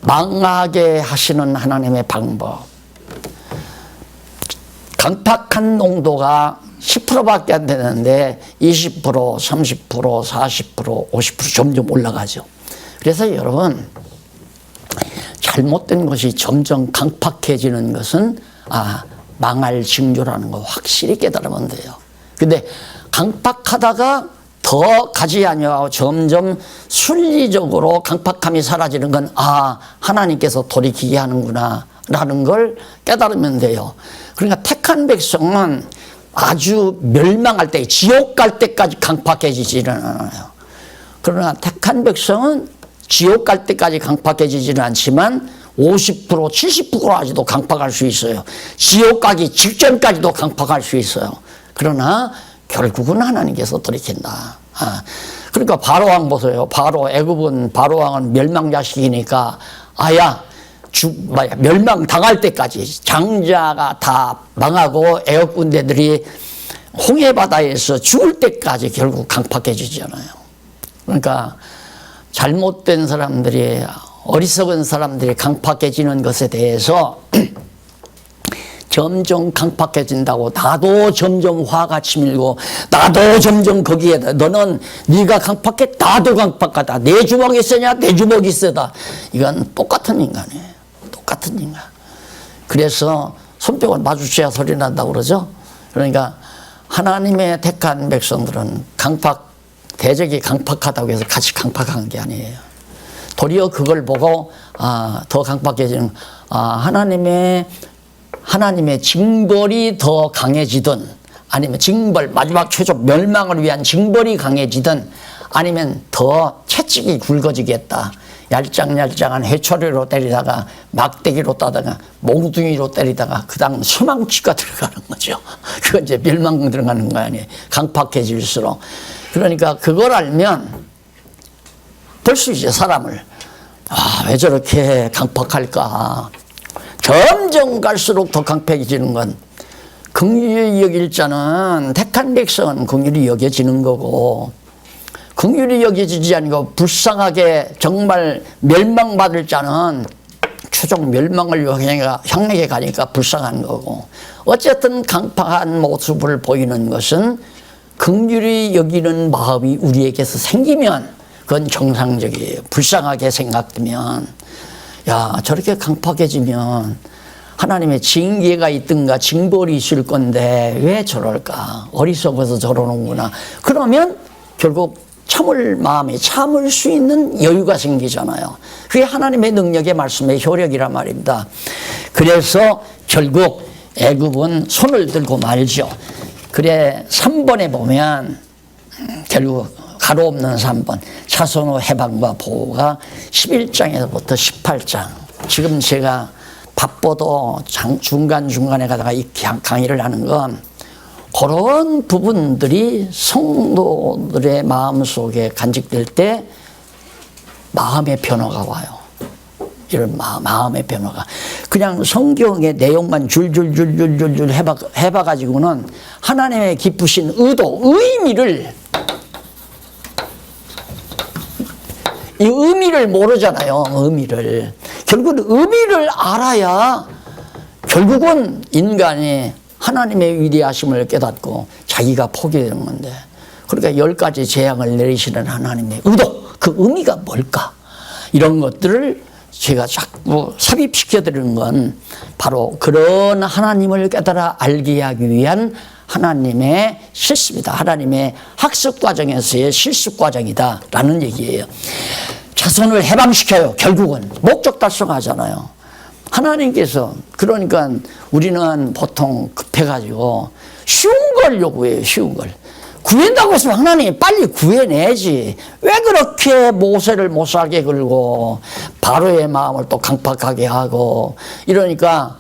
A: 망하게 하시는 하나님의 방법, 강팍한 농도가 10%밖에 안 되는데 20%, 30%, 40%, 50% 점점 올라가죠. 그래서 여러분, 잘못된 것이 점점 강팍해지는 것은 망할 징조라는 거 확실히 깨달으면 돼요. 근데 강팍하다가 더 가지 아니하고 점점 순리적으로 강팍함이 사라지는 건 하나님께서 돌이키게 하는구나 라는 걸 깨달으면 돼요. 그러니까 택한 백성은 아주 멸망할 때, 지옥 갈 때까지 강팍해지지는 않아요. 그러나 택한 백성은 지옥 갈 때까지 강팍해지지는 않지만 50%, 70%까지도 강팍할 수 있어요. 지옥 가기 직전까지도 강팍할 수 있어요. 그러나 결국은 하나님께서 돌이킨다. 그러니까 바로왕 보세요. 애굽은 바로왕은 멸망자식이니까 멸망 당할 때까지 장자가 다 망하고 애국 군대들이 홍해 바다에서 죽을 때까지 결국 강팍해지잖아요. 그러니까 잘못된 사람들이, 어리석은 사람들이 강팍해지는 것에 대해서 점점 강팍해진다고, 나도 점점 화가 치밀고 나도 점점 거기에 너는 네가 강팍해, 나도 강팍하다, 내 주먹이 세냐 내 주먹이 세다. 이건 똑같은 인간이에요. 똑같은 인간. 그래서 손뼉을 마주쳐야 소리 난다고 그러죠. 그러니까 하나님의 택한 백성들은 대적이 강팍하다고 해서 같이 강팍한 게 아니에요. 도리어 그걸 보고 더 강팍해지는, 하나님의 징벌이 더 강해지든, 아니면 마지막 최종 멸망을 위한 징벌이 강해지든, 아니면 더 채찍이 굵어지겠다. 얄짱얄짱한 해초리로 때리다가 막대기로 따다가 몽둥이로 때리다가 그 다음 소망치가 들어가는 거죠. 그건 이제 멸망 들어가는 거 아니에요. 강팍해질수록. 그러니까 그걸 알면 볼 수 있죠. 사람을. 왜 저렇게 강팍할까. 점점 갈수록 더 강팍해지는 건, 긍휼히 여길 자는, 택한 백성은 긍휼히 여겨지는 거고, 긍휼히 여겨지지 아니고 불쌍하게 정말 멸망받을 자는 최종 멸망을 향해 가니까 불쌍한 거고, 어쨌든 강팍한 모습을 보이는 것은 긍휼히 여기는 마음이 우리에게서 생기면 그건 정상적이에요. 불쌍하게 생각되면, 저렇게 강팍해지면 하나님의 징계가 있든가 징벌이 있을 건데 왜 저럴까? 어리석어서 저러는구나. 그러면 결국 마음에 참을 수 있는 여유가 생기잖아요. 그게 하나님의 능력의 말씀의 효력이란 말입니다. 그래서 결국 애굽은 손을 들고 말죠. 그래 3번에 보면 결국 가로 없는 3번 자손의 해방과 보호가 11장에서부터 18장. 지금 제가 바빠도 중간중간에 가다가 이 강의를 하는 건 그런 부분들이 성도들의 마음속에 간직될 때 마음의 변화가 와요. 이런 마음의 변화가. 그냥 성경의 내용만 줄줄줄줄줄 해봐가지고는 하나님의 깊으신 의도, 의미를 모르잖아요. 의미를. 결국은 의미를 알아야 결국은 인간이 하나님의 위대하심을 깨닫고 자기가 포기되는 건데, 그러니까 10가지 재앙을 내리시는 하나님의 의도, 그 의미가 뭘까? 이런 것들을 제가 자꾸 삽입시켜드리는 건 바로 그런 하나님을 깨달아 알게 하기 위한 하나님의 실습이다. 하나님의 학습 과정에서의 실습 과정이다 라는 얘기예요. 자손을 해방시켜요. 결국은 목적 달성하잖아요. 하나님께서. 그러니까 우리는 보통 급해가지고 쉬운 걸 요구해요. 쉬운 걸. 구한다고 해서 하나님이 빨리 구해내지. 왜 그렇게 모세를 못 살게 걸고 바로의 마음을 또 강팍하게 하고 이러니까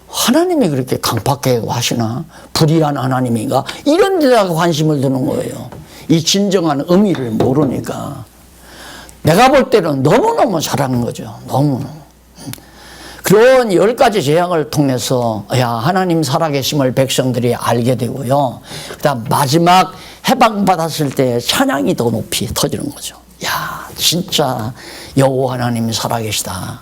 A: 하나님이 그렇게 강팍하게 하시나? 불의한 하나님인가? 이런 데다가 관심을 두는 거예요. 이 진정한 의미를 모르니까. 내가 볼 때는 너무너무 잘하는 거죠. 너무너무. 그런 10가지 재앙을 통해서 하나님 살아계심을 백성들이 알게 되고요. 그다음 마지막 해방받았을 때 찬양이 더 높이 터지는 거죠. 야, 진짜 여호와 하나님이 살아계시다.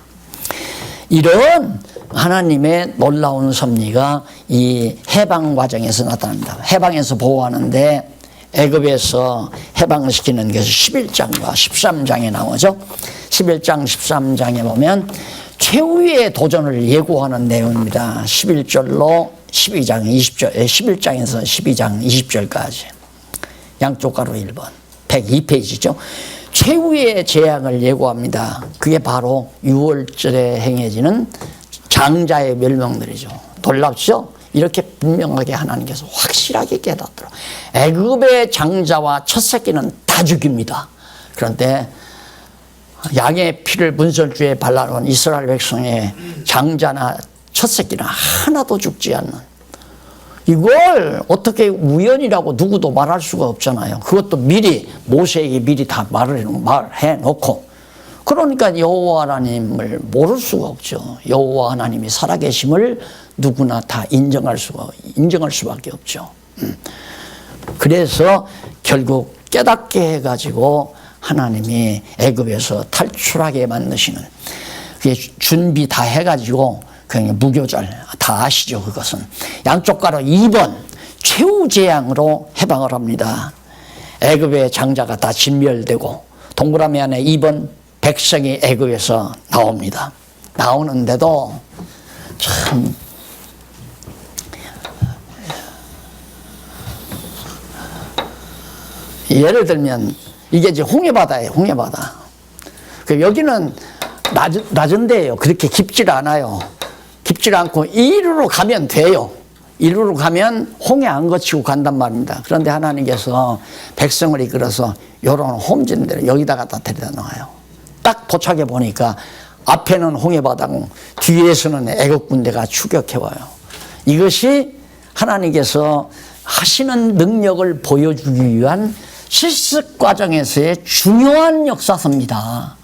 A: 이런 하나님의 놀라운 섭리가 이 해방 과정에서 나타납니다. 해방에서 보호하는데 애굽에서 해방시키는 것이 11장과 13장에 나오죠. 11장, 13장에 보면 최후의 도전을 예고하는 내용입니다. 11절로 12장 20절, 11장에서 12장 20절까지. 양쪽 가로 1번, 102페이지죠. 최후의 재앙을 예고합니다. 그게 바로 6월절에 행해지는 장자의 멸망들이죠. 놀랍죠? 이렇게 분명하게 하나님께서 확실하게 깨닫도록. 애굽의 장자와 첫 새끼는 다 죽입니다. 그런데 양의 피를 문설주에 발라놓은 이스라엘 백성의 장자나 첫 새끼는 하나도 죽지 않는, 이걸 어떻게 우연이라고 누구도 말할 수가 없잖아요. 그것도 미리 모세에게 미리 다 말해 놓고. 그러니까 여호와 하나님을 모를 수가 없죠. 여호와 하나님이 살아계심을 누구나 다 인정할 수밖에 없죠. 그래서 결국 깨닫게 해가지고 하나님이 애굽에서 탈출하게 만드시는, 그게 준비 다 해가지고 그냥 무교절 다 아시죠. 그것은 양쪽 가로 2번 최후 재앙으로 해방을 합니다. 애굽의 장자가 다 진멸되고 동그라미 안에 2번 백성이 애굽에서 나옵니다. 나오는데도 참 예를 들면 이게 이제 홍해바다예요. 홍해바다. 여기는 낮은 데예요. 그렇게 깊질 않아요. 깊질 않고 이리로 가면 돼요. 이리로 가면 홍해 안 거치고 간단 말입니다. 그런데 하나님께서 백성을 이끌어서 이런 홈진 데를 여기다가 다 데려다 놔요. 딱 도착해 보니까 앞에는 홍해바다고 뒤에서는 애국 군대가 추격해 와요. 이것이 하나님께서 하시는 능력을 보여주기 위한 실습 과정에서의 중요한 역사서입니다.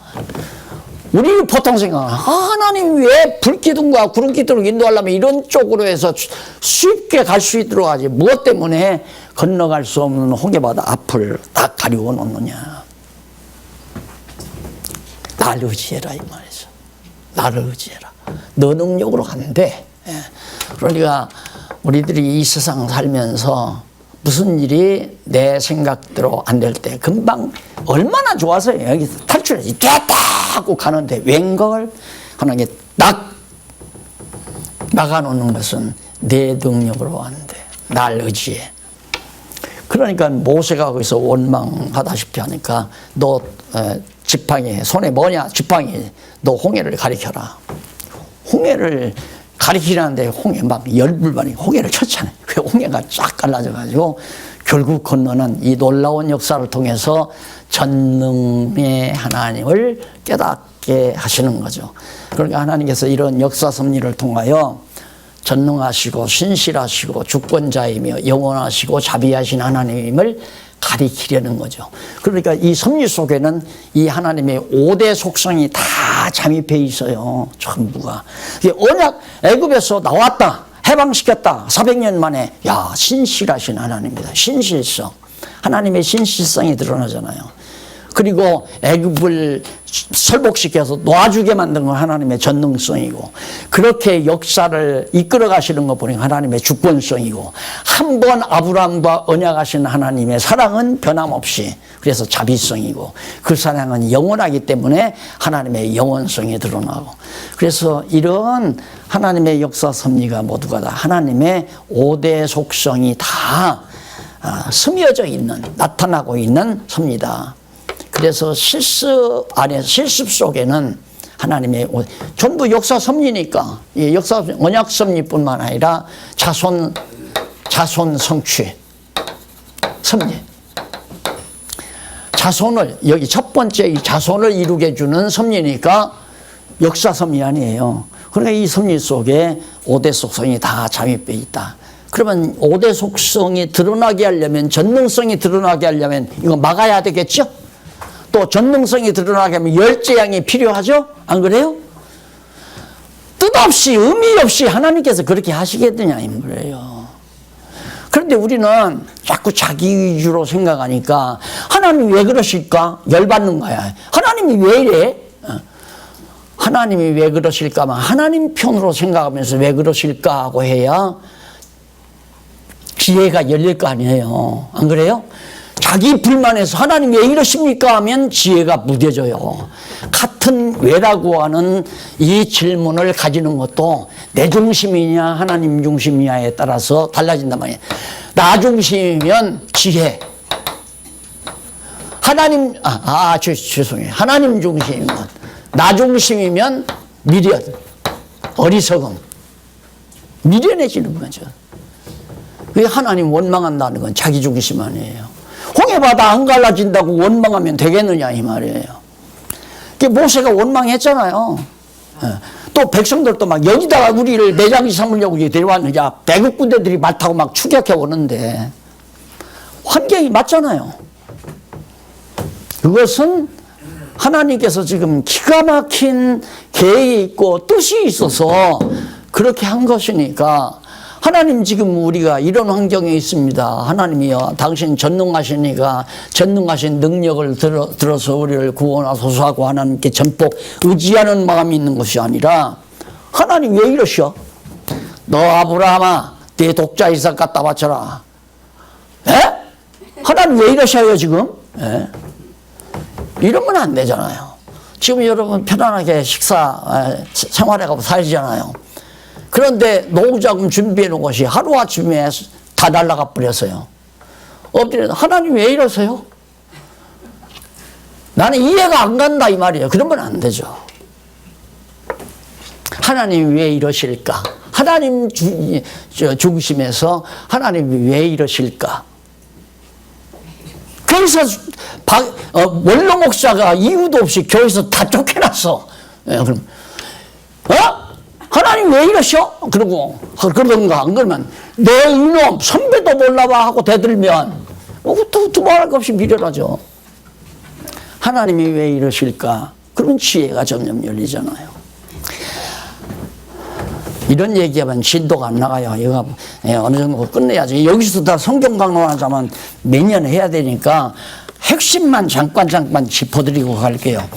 A: 우리는 보통 생각하는, 하나님 왜 불기둥과 구름기둥을 인도하려면 이런 쪽으로 해서 쉽게 갈 수 있도록 하지, 무엇 때문에 건너갈 수 없는 홍해바다 앞을 딱 가리워 놓느냐. 나를 의지해라 이 말이죠. 나를 의지해라. 너 능력으로 안 돼. 그러니까 우리들이 이 세상 살면서 무슨 일이 내 생각대로 안 될 때 금방 얼마나 좋아서 여기서 탈출해야지 됐다 하고 가는데 웬걸 하나님이 딱 막아놓는 것은 내 능력으로 안 돼. 날 의지해. 그러니까 모세가 거기서 원망하다시피 하니까 너 지팡이 손에 뭐냐 지팡이 너 홍해를 가리켜라. 홍해를 가리키라는데 홍해 막 열불만이 홍해를 쳤잖아요. 그 홍해가 쫙 갈라져가지고 결국 건너는 이 놀라운 역사를 통해서 전능의 하나님을 깨닫게 하시는 거죠. 그러니까 하나님께서 이런 역사 섭리를 통하여 전능하시고 신실하시고 주권자이며 영원하시고 자비하신 하나님을 가리키려는 거죠. 그러니까 이 섭리 속에는 이 하나님의 5대 속성이 다 잠입해 있어요. 전부가. 언약 애굽에서 나왔다. 해방시켰다. 400년 만에. 야, 신실하신 하나님입니다. 신실성. 하나님의 신실성이 드러나잖아요. 그리고 애굽을 설복시켜서 놓아주게 만든 건 하나님의 전능성이고, 그렇게 역사를 이끌어 가시는 거 보니 하나님의 주권성이고, 한 번 아브라함과 언약하신 하나님의 사랑은 변함없이, 그래서 자비성이고, 그 사랑은 영원하기 때문에 하나님의 영원성이 드러나고, 그래서 이런 하나님의 역사 섭리가 모두가 다 하나님의 5대 속성이 다 스며져 있는, 나타나고 있는 섭리다. 그래서 실습 안에, 실습 속에는 하나님의 전부 역사 섭리니까, 역사 언약 섭리뿐만 아니라 자손 성취 섭리, 자손을, 여기 첫 번째 이 자손을 이루게 해주는 섭리니까 역사 섭리 아니에요. 그러니까 이 섭리 속에 5대 속성이 다 잠입되어 있다. 그러면 5대 속성이 드러나게 하려면, 전능성이 드러나게 하려면 이거 막아야 되겠죠? 또 전능성이 드러나게 하면 열재앙이 필요하죠? 안 그래요? 뜻없이, 의미 없이 하나님께서 그렇게 하시겠느냐 이 말이에요. 그런데 우리는 자꾸 자기 위주로 생각하니까 하나님이 왜 그러실까? 열받는 거야. 하나님이 왜 이래? 하나님이 왜 그러실까? 하나님 편으로 생각하면서 왜 그러실까 하고 해야 지혜가 열릴 거 아니에요. 안 그래요? 자기 불만해서 하나님 왜 이러십니까 하면 지혜가 무뎌져요. 같은 왜라고 하는 이 질문을 가지는 것도 내 중심이냐 하나님 중심이냐에 따라서 달라진단 말이에요. 나 중심이면 지혜, 하나님 죄송해요. 하나님 중심이면, 나 중심이면 미련, 어리석음, 미련해지는 거죠. 왜 하나님 원망한다는 건 자기 중심 아니에요. 홍해바다 안 갈라진다고 원망하면 되겠느냐 이 말이에요. 모세가 원망했잖아요. 또 백성들도 막 여기다가 우리를 매장지 삼으려고 데려왔느냐, 배국 군대들이 말 타고 막 추격해 오는데 환경이 맞잖아요. 그것은 하나님께서 지금 기가 막힌 계획이 있고 뜻이 있어서 그렇게 한 것이니까, 하나님 지금 우리가 이런 환경에 있습니다. 하나님이여 당신 전능하시니까 전능하신 능력을 들어서 우리를 구원하소서 하고 하나님께 전폭 의지하는 마음이 있는 것이 아니라, 하나님 왜 이러셔? 너 아브라함아 네 독자 이삭 갖다 바쳐라. 에? 하나님 왜 이러셔요 지금? 에? 이러면 안 되잖아요. 지금 여러분 편안하게 식사 생활해가고 살잖아요. 그런데 노후자금 준비해 놓은 것이 하루아침에 다 날아가 버렸어요. 엎드려 하나님 왜 이러세요? 나는 이해가 안 간다 이 말이에요. 그러면 안 되죠. 하나님 왜 이러실까? 하나님 중심에서 하나님이 왜 이러실까? 그래서 원로 목사가 이유도 없이 교회에서 다 쫓겨났어. 그럼 하나님 왜 이러셔? 그러고 그러던가 안 그러면 내 이놈 선배도 몰라봐 하고 대들면 또 말할 것 없이 미련하죠. 하나님이 왜 이러실까? 그러면 지혜가 점점 열리잖아요. 이런 얘기하면 진도가 안 나가요. 이거 어느 정도 끝내야지. 여기서 다 성경 강론하자면 매년 해야 되니까 핵심만 잠깐 짚어드리고 갈게요.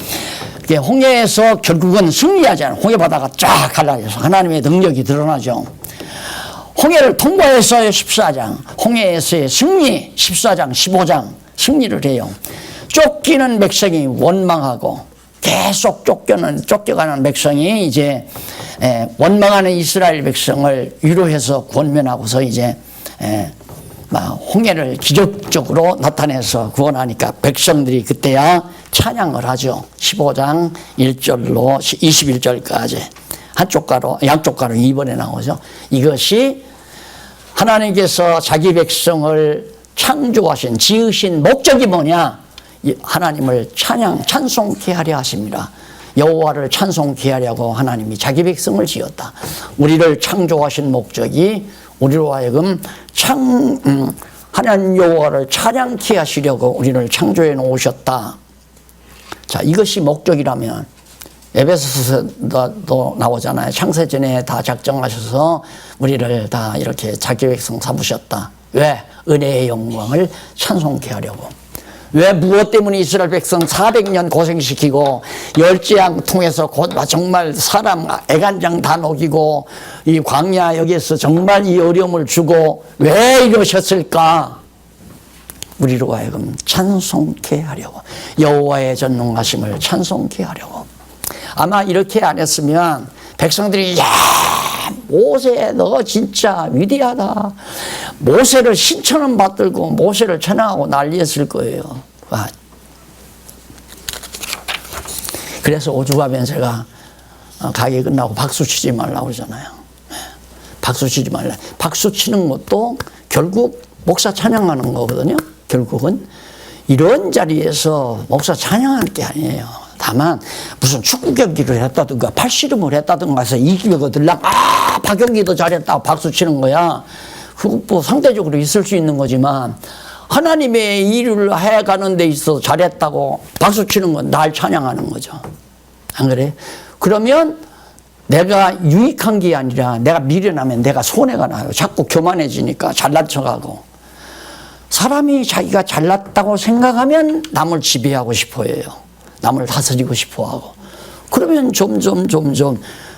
A: 홍해에서 결국은 승리하잖아요. 홍해바다가 쫙 갈라져서 하나님의 능력이 드러나죠. 홍해를 통과해서의 14장, 홍해에서의 승리 14장, 15장 승리를 해요. 쫓기는 백성이 원망하고 계속 쫓겨가는 백성이 이제 원망하는 이스라엘 백성을 위로해서 권면하고서 이제 홍해를 기적적으로 나타내서 구원하니까 백성들이 그때야 찬양을 하죠. 15장 1절로 21절까지 한쪽 가로 양쪽 가로 2번에 나오죠. 이것이 하나님께서 자기 백성을 창조하신 지으신 목적이 뭐냐? 하나님을 찬송케 하려 하십니다. 여호와를 찬송케 하려고 하나님이 자기 백성을 지었다. 우리를 창조하신 목적이 우리로 하여금 하나님 여호와를 찬양케 하시려고 우리를 창조해 놓으셨다. 자, 이것이 목적이라면 에베소서도 나오잖아요. 창세전에 다 작정하셔서 우리를 다 이렇게 자기 백성 삼으셨다. 왜? 은혜의 영광을 찬송케 하려고. 왜 무엇 때문에 이스라엘 백성 400년 고생시키고 열재앙 통해서 정말 사람 애간장 다 녹이고 이 광야 여기에서 정말 이 어려움을 주고 왜 이러셨을까? 우리로 하여금 찬송케 하려고, 여호와의 전능하심을 찬송케 하려고. 아마 이렇게 안 했으면 백성들이 야 모세 너 진짜 위대하다, 모세를 신천은 받들고 모세를 찬양하고 난리였을 거예요. 그래서 오죽하면 제가 가게 끝나고 박수 치지 말라고 그러잖아요. 박수 치지 말라. 박수 치는 것도 결국 목사 찬양하는 거거든요. 결국은 이런 자리에서 목사 찬양하는 게 아니에요. 다만 무슨 축구 경기를 했다든가 팔씨름을 했다든가 해서 이기거들랑 박경기도 잘했다고 박수 치는 거야. 그거 뭐 상대적으로 있을 수 있는 거지만 하나님의 일을 해가는 데 있어서 잘했다고 박수 치는 건 날 찬양하는 거죠. 안 그래? 그러면 내가 유익한 게 아니라 내가 미련하면 내가 손해가 나요. 자꾸 교만해지니까 잘난 척하고. 사람이 자기가 잘났다고 생각하면 남을 지배하고 싶어 해요. 남을 다스리고 싶어 하고. 그러면 점점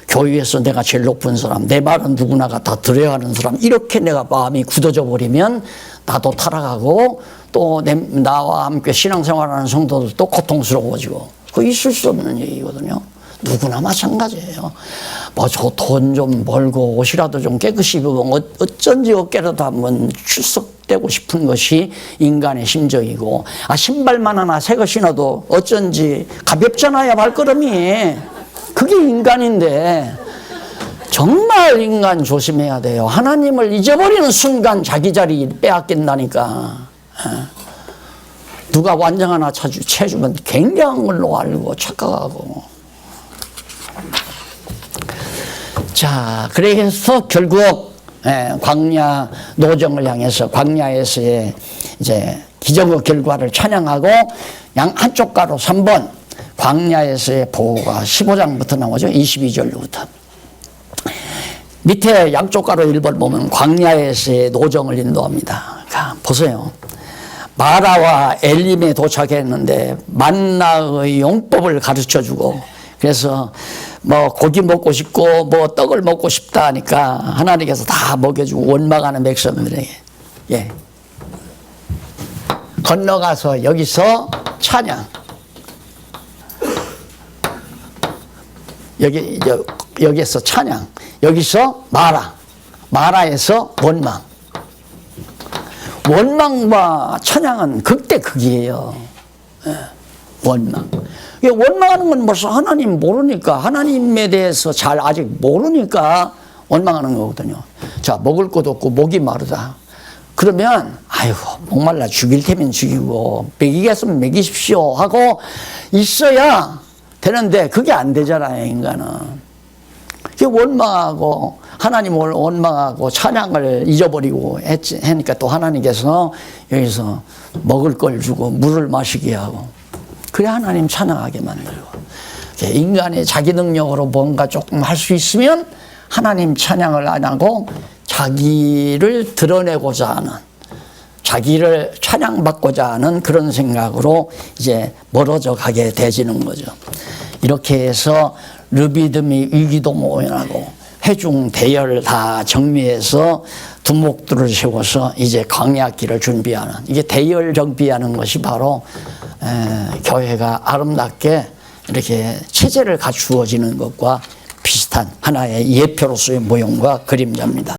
A: 교회에서 내가 제일 높은 사람, 내 말은 누구나가 다 들어야 하는 사람, 이렇게 내가 마음이 굳어져 버리면 나도 타락하고 또 나와 함께 신앙생활하는 성도들도 고통스러워지고. 그거 있을 수 없는 얘기거든요. 누구나 마찬가지예요. 뭐 저 돈 좀 벌고 옷이라도 좀 깨끗이 입으면 어쩐지 어깨라도 한번 출석되고 싶은 것이 인간의 심정이고, 신발만 하나 새 거 신어도 어쩐지 가볍잖아요, 발걸음이. 그게 인간인데 정말 인간 조심해야 돼요. 하나님을 잊어버리는 순간 자기 자리 빼앗긴다니까. 누가 완장 하나 채주면 굉장한 걸로 알고 착각하고. 자, 그래서 결국 광야 노정을 향해서 광야에서의 이제 기적의 결과를 찬양하고 양 한쪽 가로 3번 광야에서의 보호가 15장부터 나오죠. 22절부터. 밑에 양쪽 가로 1번 보면 광야에서의 노정을 인도합니다. 보세요. 마라와 엘림에 도착했는데 만나의 용법을 가르쳐주고, 그래서 뭐 고기 먹고 싶고 뭐 떡을 먹고 싶다 하니까 하나님께서 다 먹여주고 원망하는 백성들에게 건너가서 여기서 찬양, 여기에서 찬양, 여기서 마라에서 원망과 찬양은 극대극이에요. 원망. 원망하는 건 벌써 하나님 모르니까, 하나님에 대해서 잘 아직 모르니까 원망하는 거거든요. 자, 먹을 것도 없고 목이 마르다. 그러면 아이고 목말라 죽일 테면 죽이고 먹이겠으면 먹이십시오 하고 있어야 되는데 그게 안 되잖아요, 인간은. 원망하고 하나님을 원망하고 찬양을 잊어버리고 하니까 또 하나님께서 여기서 먹을 걸 주고 물을 마시게 하고, 그래 하나님 찬양하게 만들고. 인간의 자기 능력으로 뭔가 조금 할 수 있으면 하나님 찬양을 안 하고 자기를 드러내고자 하는, 자기를 찬양받고자 하는 그런 생각으로 이제 멀어져 가게 되지는 거죠. 이렇게 해서 르비딤이 위기도 모면하고 회중 대열 다 정리해서 두목들을 세워서 이제 광야길을 준비하는, 이게 대열 정비하는 것이 바로 교회가 아름답게 이렇게 체제를 갖추어지는 것과 비슷한 하나의 예표로서의 모형과 그림자입니다.